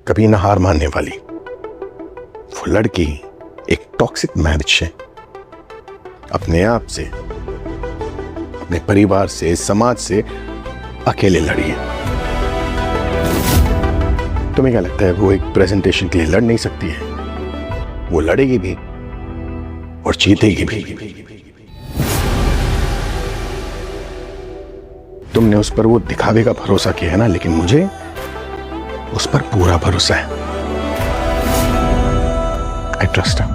कभी ना हार मानने वाली। वो लड़की एक टॉक्सिक मैरिज से अपने आप से, अपने परिवार से, समाज से अकेले लड़ी है। तुम्हें क्या लगता है वो एक प्रेजेंटेशन के लिए लड़ नहीं सकती है? वो लड़ेगी भी और जीतेगी भी। तुमने उस पर वो दिखावे का भरोसा किया है ना, लेकिन मुझे उस पर पूरा भरोसा है। I trust her.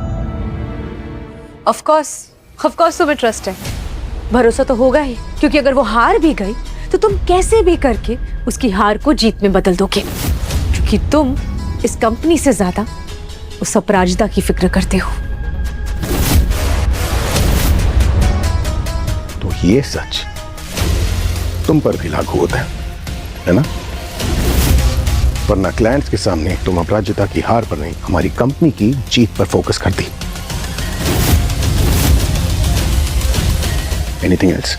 Of course तुम्हें ट्रस्ट है, भरोसा तो होगा ही, क्योंकि अगर वो हार भी गई तो तुम कैसे भी करके उसकी हार को जीत में बदल दोगे, क्योंकि तुम इस कंपनी से ज्यादा उस अपराजिता की फिक्र करते हो। तो ये सच तुम पर भी लागू होता है ना? वरना क्लाइंट्स के सामने तुम अपराजिता की हार पर नहीं, हमारी कंपनी की जीत पर फोकस करती। Anything else?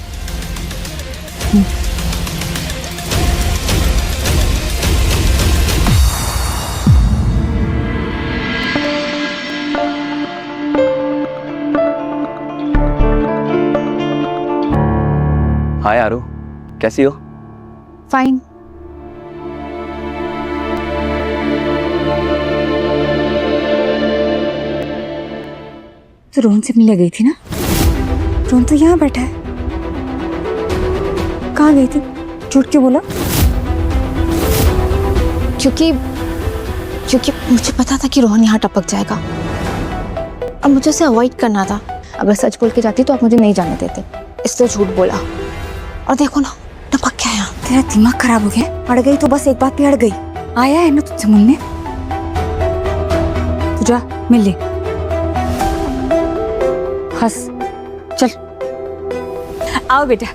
हाय आरू, कैसी हो? फाइन। तो रोहन से मिलने गई थी ना? रोहन तो यहाँ बैठा है। कहाँ गई थी? झूठ क्यों बोला? क्योंकि मुझे पता था कि रोहन यहाँ टपक जाएगा और मुझे उसे अवॉइड करना था। अगर सच बोल के जाती तो आप मुझे नहीं जाने देते, इसलिए झूठ बोला। और देखो ना, टपक गया यहाँ। तेरा दिमाग खराब हो गया? अड़ गई तो बस एक बात पे अड़ गई। आया है ना तुझसे मिलने, तू जा मिल ले। हंस चल। आओ बेटा,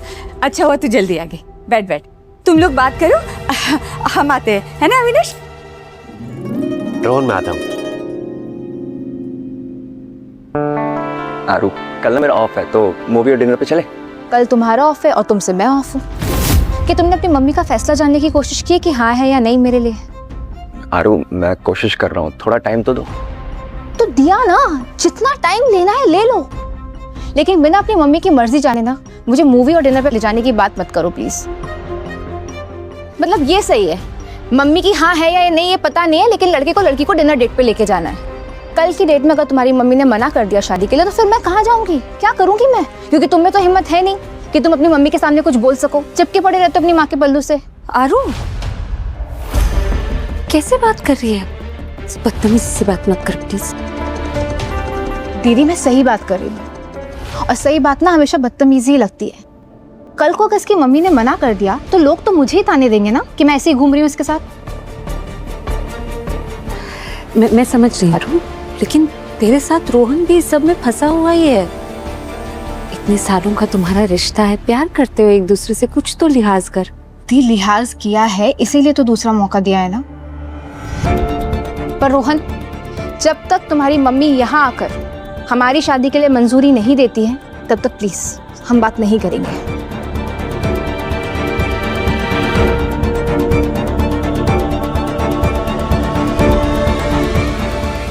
अच्छा हुआ तू जल्दी आ गई। बैठ बैठ, तुम लोग बात करो, हम आते हैं, है ना अविनाश? रोहन, मैं आता हूँ। आरू, कल ना मेरा ऑफ है, तो मूवी और डिनर पे चले? कल तुम्हारा ऑफ है और तुमसे मैं ऑफ हूँ। कि तुमने अपनी मम्मी का फैसला जानने की कोशिश की कि हाँ है या नहीं मेरे लिए? आरू, मैं कोशिश कर रहा हूँ, थोड़ा टाइम तो दो। तो दिया ना, जितना टाइम लेना है ले लो, लेकिन बिना अपनी मम्मी की मर्जी जाने ना मुझे मूवी और डिनर पे ले जाने की बात मत करो प्लीज। मतलब ये सही है, मम्मी की हाँ है या नहीं ये पता नहीं है, लेकिन लड़के को लड़की को डिनर डेट पे लेके जाना है। कल की डेट में अगर तुम्हारी मम्मी ने मना कर दिया शादी के लिए, तो फिर मैं कहाँ जाऊंगी, क्या करूंगी मैं? क्योंकि तुम में तो हिम्मत है नहीं कि तुम अपनी मम्मी के सामने कुछ बोल सको, चिपके पड़े रहते अपनी माँ के पल्लू से। आरू, कैसे बात कर रही है? बदतमीजी से बात मत कर प्लीज। दीदी, मैं सही बात कर रही हूँ, और सही बात ना हमेशा बदतमीजी ही लगती है। कल को अगर इसकी मम्मी ने मना कर दिया तो लोग तो मुझे ही ताने देंगे ना कि मैं ऐसे ही घूम रही हूँ इसके साथ। मैं समझ रही हूँ, लेकिन तेरे साथ रोहन भी इस सब में फंसा हुआ ही है। इतने सालों का तुम्हारा रिश्ता है, प्यार करते हो एक दूसरे से, कुछ तो लिहाज कर। दी, लिहाज किया है इसीलिए तो दूसरा मौका दिया है ना। पर रोहन, जब तक तुम्हारी मम्मी यहाँ आकर हमारी शादी के लिए मंजूरी नहीं देती है, तब तक प्लीज हम बात नहीं करेंगे।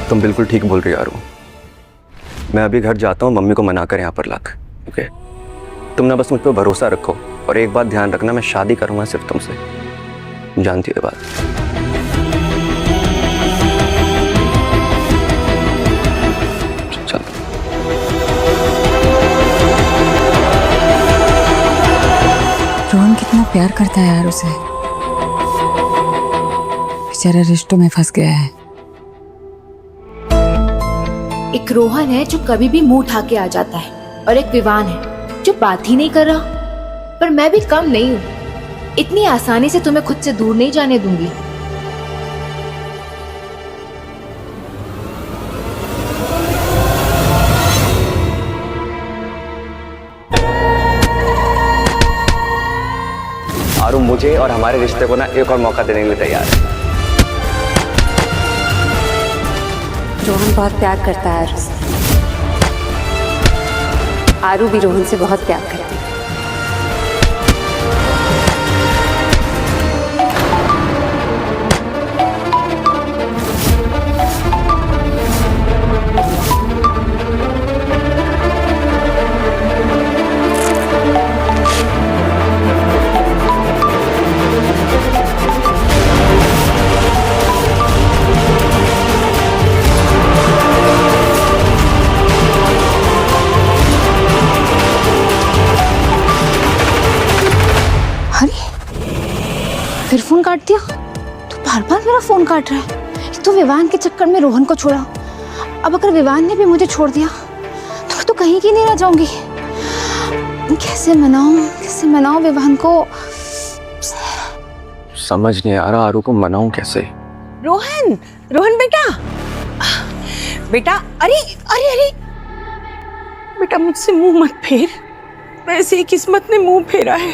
तुम बिल्कुल ठीक बोल रही हो आरू। मैं अभी घर जाता हूँ, मम्मी को मना कर यहाँ पर लाकर, ओके? तुम ना बस मुझ पर भरोसा रखो, और एक बात ध्यान रखना, मैं शादी करूँगा सिर्फ तुमसे, जानती हो ये बात? रोहन कितना प्यार करता है यार उसे, बेचारा रिश्तों में फंस गया है। एक रोहन है जो कभी भी मुंह उठा के आ जाता है, और एक विवान है जो बात ही नहीं कर रहा। पर मैं भी कम नहीं हूँ, इतनी आसानी से तुम्हें खुद से दूर नहीं जाने दूंगी। आरू मुझे और हमारे रिश्ते को ना एक और मौका देने के लिए तैयार है। रोहन बहुत प्यार करता है आरू से। आरू भी रोहन से बहुत प्यार करती है। मेरा फोन काट रहा है। एक तो विवान के चक्कर में रोहन को छोड़ा, अब अगर विवान ने भी मुझे छोड़ दिया तो मैं तो कहीं की नहीं रह जाऊंगी। कैसे मनाऊं विवान को? समझ नहीं आ रहा आरू को मनाऊं कैसे। रोहन, रोहन बेटा, बेटा, अरे अरे अरे बेटा, मुझसे मुंह मत फेर। वैसे ही किस्मत ने मुंह फेरा है।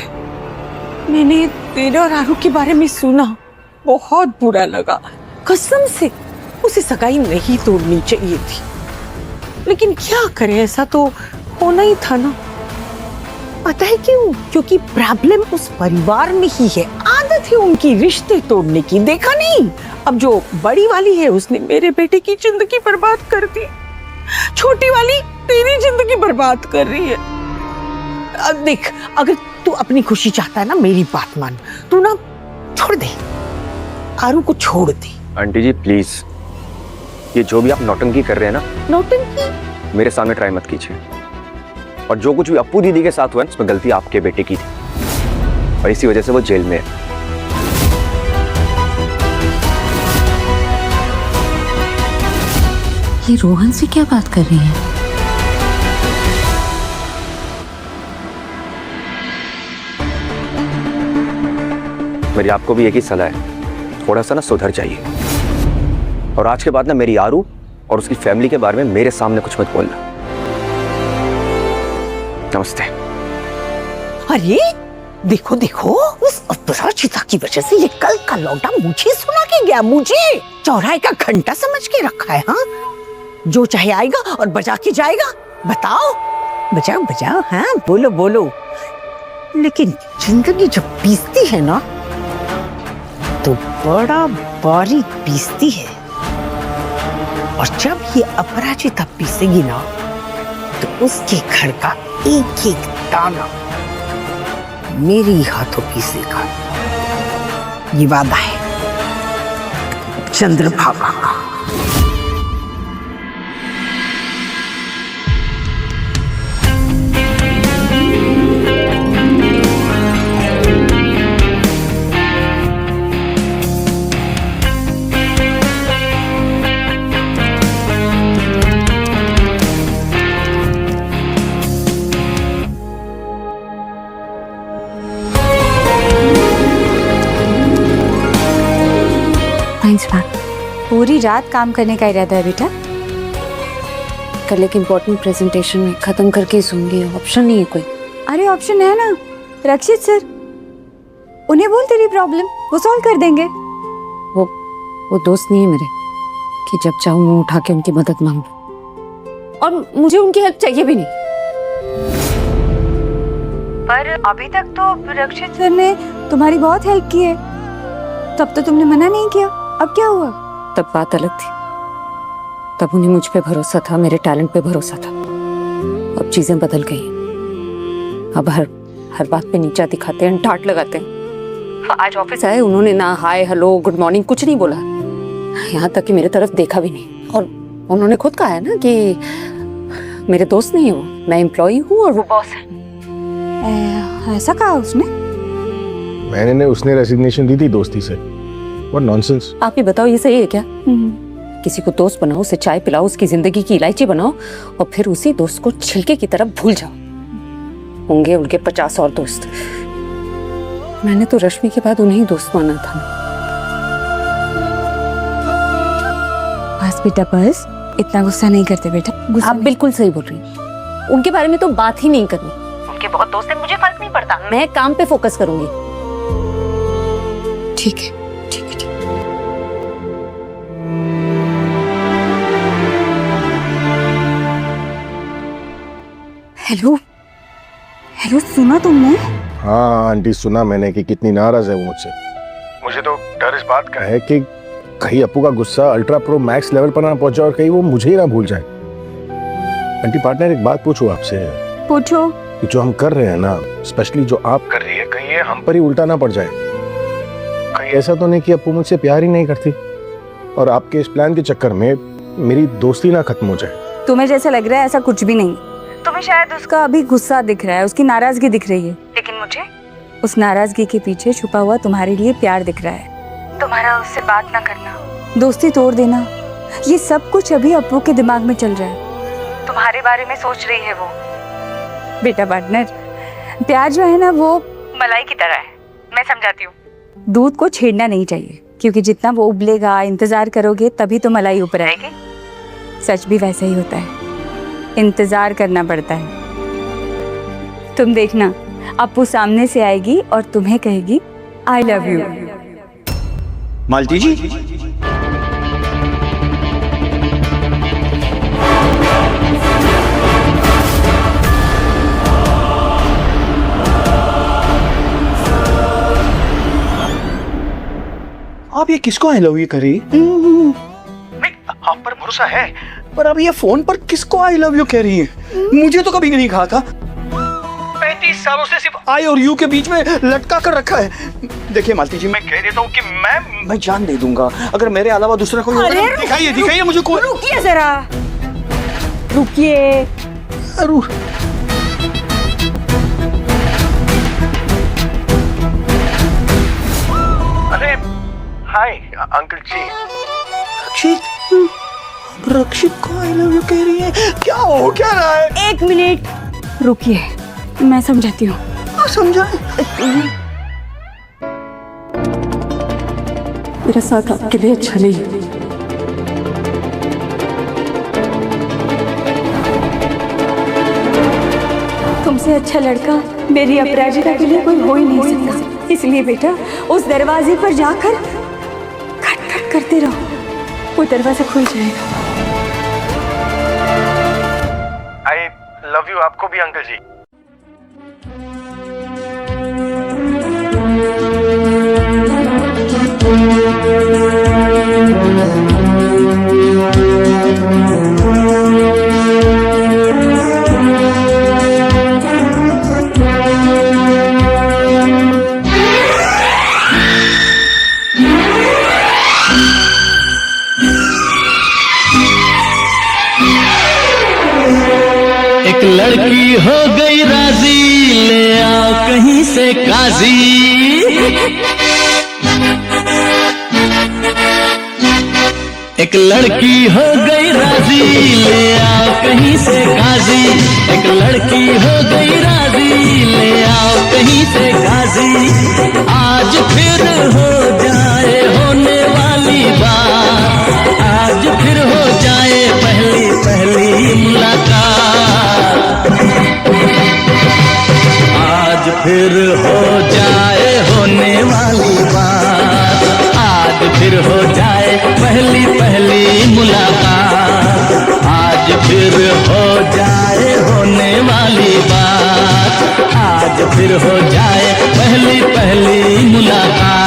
मैंने तेरे और आरू के बारे में सुना, बहुत बुरा लगा। कसम से उसे सगाई नहीं तोड़नी चाहिए थी, लेकिन क्या करें, ऐसा तो होना ही था ना। पता है क्यों? क्योंकि प्रॉब्लम उस परिवार में ही है। आदत है उनकी रिश्ते तोड़ने की, देखा नहीं? अब जो बड़ी वाली है उसने मेरे बेटे की जिंदगी बर्बाद कर दी, छोटी वाली तेरी जिंदगी बर्बाद कर रही है। अब देख, अगर तू अपनी खुशी चाहता है ना, मेरी बात मान, तू ना छोड़ दे, आरू को छोड़ दे। आंटी जी प्लीज, ये जो भी आप नौटंकी कर रहे हैं ना, नौटंकी मेरे सामने ट्राई मत कीजिए। और जो कुछ भी अप्पू दीदी के साथ हुआ है, उसमें गलती आपके बेटे की थी और इसी वजह से वो जेल में है। ये रोहन से क्या बात कर रही है? मेरी आपको भी एक ही सलाह है, थोड़ा सा ना सुधर जाइए। और आज के बाद ना मेरी आरू और उसकी फैमिली के बारे में मेरे सामने कुछ मत बोलना। नमस्ते। अरे देखो देखो, उस अपराजिता की वजह से ये कल का लौटा मुझे सुना के गया। मुझे चौराहे का घंटा समझ के रखा है। हाँ, जो चाहे आएगा और बजा के जाएगा। बताओ, बजाओ बजाओ, हाँ बोलो बोलो। लेकिन जिंदगी जब पीसती है ना, तो बड़ा बारीक पीसती है। और जब ये अपराजिता पीसेगी ना, तो उसके घर का एक एक दाना मेरी हाथों पीसेगा। ये वादा है चंद्रभागा का। पूरी रात काम करने का इरादा है बेटा? कल एक इम्पोर्टेंट प्रेजेंटेशन में खत्म करके ही सोऊंगी, ऑप्शन नहीं है कोई। अरे ऑप्शन है ना, रक्षित सर, उन्हें बोल तेरी प्रॉब्लम, वो सॉल्व कर देंगे। वो दोस्त नहीं है मेरे कि जब चाहूँ मुंह उठा के उनकी मदद मांग लूं, और मुझे उनकी हेल्प चाहिए भी नहीं। पर अभी तक तो रक्षित सर ने तुम्हारी बहुत हेल्प की है, तब तो तुमने मना नहीं किया, अब क्या हुआ? तब बात अलग थी, तब उन्हें मुझ पे भरोसा था, मेरे टैलेंट पे भरोसा था। अब चीजें बदल गई, अब हर बात पे नीचा दिखाते हैं, डांट लगाते हैं। आज ऑफिस आए, उन्होंने ना हाय हेलो गुड मॉर्निंग कुछ नहीं बोला, यहाँ तक कि मेरे तरफ देखा भी नहीं। और उन्होंने खुद कहा है ना कि मेरे दोस्त नहीं है वो, मैं एम्प्लॉई हूँ और वो बॉस है। ऐसा कहा उसने? मैंने उसने रेजिग्नेशन दी थी दोस्ती से। What nonsense। आप ही बताओ, ये सही है क्या? किसी को दोस्त बनाओ, उसे चाय पिलाओ, उसकी जिंदगी की इलायची बनाओ और फिर उसी दोस्त को छिलके की तरफ भूल जाओ। होंगे उनके 50 और दोस्त, मैंने तो रश्मि के बाद उन्हें ही दोस्त माना था। बस बेटा बस, इतना गुस्सा नहीं करते बेटा। आप बिल्कुल सही बोल रही हैं, उनके बारे में तो बात ही नहीं करनी। उनके बहुत दोस्त हैं, मुझे फर्क नहीं पड़ता, मैं काम पे फोकस करूंगी। ठीक है। हेलो हेलो, सुना तुमने? हाँ आंटी, सुना मैंने कि कितनी नाराज है वो मुझसे। मुझे तो डर इस बात का है कि कहीं अप्पू का गुस्सा अल्ट्रा प्रो मैक्स लेवल पर ना पहुंचे और कहीं वो मुझे ही ना भूल जाए। आंटी पार्टनर, एक बात पूछूं आपसे? पूछो। कि जो हम कर रहे हैं ना, स्पेशली जो आप कर रही है, कहीं ये हम पर ही उल्टा ना पड़ जाए। कहीं ऐसा तो नहीं कि अप्पू मुझसे प्यार ही नहीं करती और आपके इस प्लान के चक्कर में मेरी दोस्ती ना खत्म हो जाए। तुम्हें जैसा लग रहा है ऐसा कुछ भी नहीं। तुम्हें शायद उसका अभी गुस्सा दिख रहा है, उसकी नाराजगी दिख रही है, लेकिन मुझे उस नाराजगी के पीछे छुपा हुआ तुम्हारे लिए प्यार दिख रहा है। तुम्हारा उससे बात ना करना, दोस्ती तोड़ देना, ये सब कुछ अभी अप्पू के दिमाग में चल रहा है। तुम्हारे बारे में सोच रही है वो। बेटा पार्टनर, प्यार जो है ना वो मलाई की तरह है, मैं समझाती हूँ। दूध को छेड़ना नहीं चाहिए, क्योंकि जितना वो उबलेगा, इंतजार करोगे तभी तो मलाई ऊपर आएगी। सच भी वैसा ही होता है, इंतजार करना पड़ता है। तुम देखना, अप्पू सामने से आएगी और तुम्हें कहेगी आई लव यू। मालती जी, आप ये किसको आई लव यू करी? नहीं, आप पर भरोसा है, पर अब ये फोन पर किसको आई लव यू कह रही है? मुझे तो कभी नहीं कहा था। 35 सालों से सिर्फ आई और यू के बीच में लटका कर रखा है। देखिए मालती जी, मैं कह देता हूँ कि मैं जान दे दूंगा अगर मेरे अलावा दूसरा कोई होगा। दिखाइए दिखाइए मुझे कोई। रुकिए जरा, रुकिए। अरे हाय अंकल जी। रक्षित को आई लव यू कह रही है? क्या हो क्या रहा है? 1 मिनट रुकिए, मैं समझाती हूँ। समझाए? मेरा साथ आपके लिए अच्छा नहीं। तुमसे अच्छा लड़का मेरी अपराजिता के लिए कोई हो ही नहीं सकता। इसलिए बेटा, उस दरवाजे पर जाकर खटखट करते रहो, वो दरवाजा खुल जाएगा। आई लव यू आपको भी अंकल जी। एक लड़की हो गई राजी, ले आओ कहीं से काजी। एक लड़की हो गई राजी, ले आओ कहीं से काजी। एक लड़की हो गई राजी, ले आओ कहीं से काजी। आज फिर हो जाए होने वाली बात, आज फिर हो जाए पहली पहली मुलाकात। आज फिर हो जाए होने वाली बात, आज फिर हो जाए पहली पहली मुलाकात। आज फिर हो जाए होने वाली बात, आज फिर हो जाए पहली पहली मुलाकात।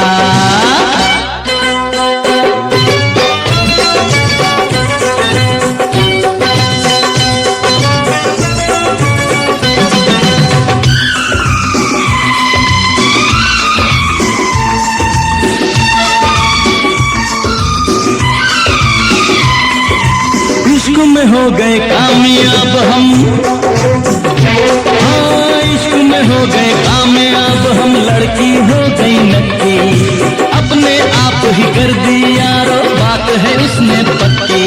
इश्क में हो गए कामयाब हम, हाँ इश्क में हो गए कामयाब हम। लड़की हो गई नक्की, अपने आप ही कर दी यारो, बात है उसने पक्की।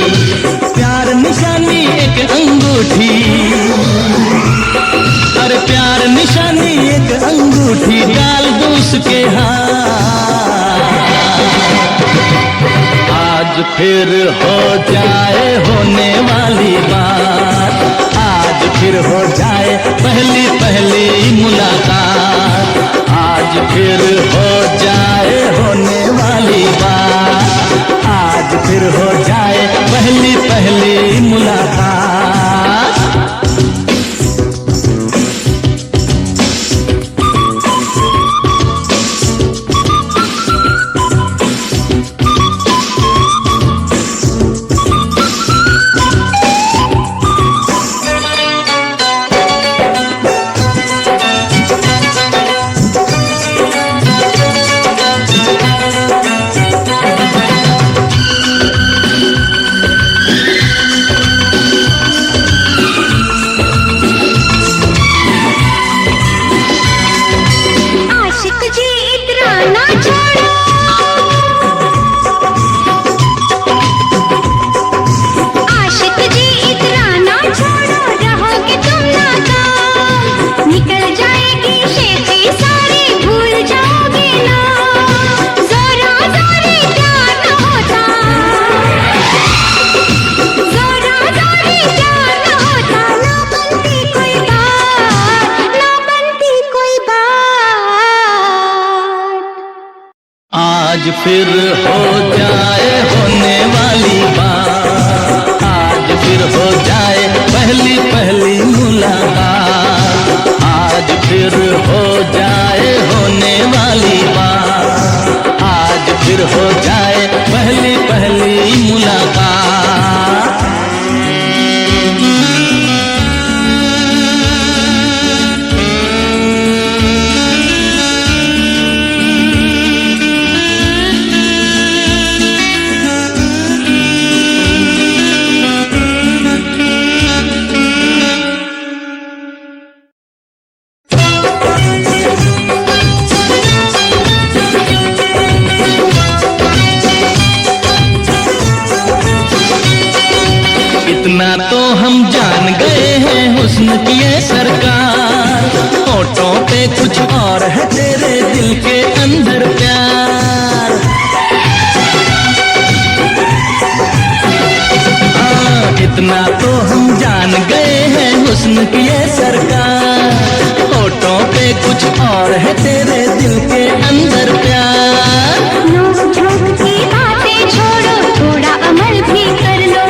प्यार निशानी एक अंगूठी, अरे प्यार निशानी एक अंगूठी, डाल दो उसके हाथ। आज फिर हो जाए होने वाली बात, आज फिर हो जाए पहली पहली मुलाकात। आज फिर हो जाए होने वाली बात, आज फिर हो जाए पहली पहली मुलाकात। आज फिर हो जाए होने वाली बात, आज फिर हो जाए पहली पहली मुलाकात, आज फिर हो जाए होने वाली बात, आज फिर हो जाए पहली पहली मुलाकात। इतना तो हम जान गए हैं हुस्न की ये सरकार, होठों पे कुछ और है तेरे दिल के अंदर प्यार। इतना तो हम जान गए हैं हुस्न की ये सरकार, होठों पे कुछ और है तेरे दिल के अंदर प्यार। नोक झोंक की बातें छोड़ो, थोड़ा अमल भी कर लो,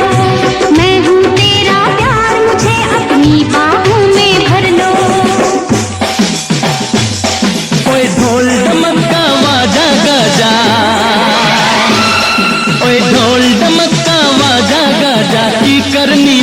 मैं हूँ तेरा प्यार, मुझे अपनी बाहों में भर लो। ओए ढोल ढमक का वाजा गाजा, ओए ढोल ढमक का वाजा गाजा की करनी